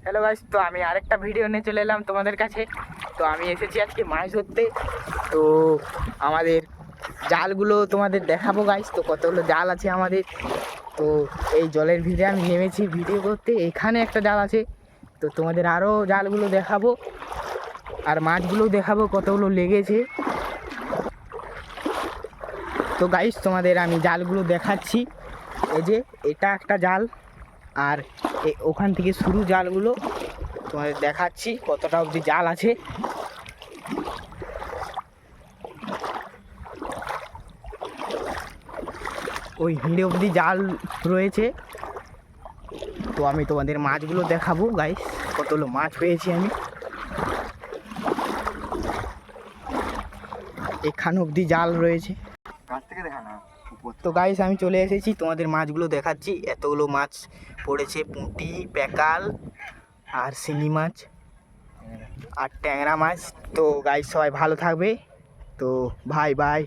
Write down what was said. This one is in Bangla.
হ্যালো গাইস, তো আমি আরেকটা ভিডিও নিয়ে চলে এলাম তোমাদের কাছে। তো আমি এসেছি আজকে মাছ ধরতে। তো আমাদের জালগুলো তোমাদের দেখাবো গাইস। তো কতগুলো জাল আছে আমাদের। তো এই জলের ভিতরে আমি নেমেছি ভিডিও করতে। এখানে একটা জাল আছে, তো তোমাদের আরও জালগুলো দেখাবো আর মাছগুলোও দেখাবো কতগুলো লেগেছে। তো গাইস তোমাদের আমি জালগুলো দেখাচ্ছি। এই যে এটা একটা জাল, আর ওখান থেকে শুরু জালগুলো তোমাদের দেখাচ্ছি কতটা অবধি জাল আছে। ওই হিঁড়ে অবধি জাল রয়েছে। তো আমি তোমাদের মাছগুলো দেখাবো গাইস, কতগুলো মাছ পেয়েছি আমি। এখানে অবধি জাল রয়েছে। তো গাইস আমি চলে এসেছি, তোমাদের মাছগুলো দেখাচ্ছি। এতগুলো মাছ পড়েছে, পুঁটি, প্যাকাল আর শিঙি মাছ আর ট্যাংরা মাছ। তো গাইস সবাই ভালো থাকবে। তো বাই বাই।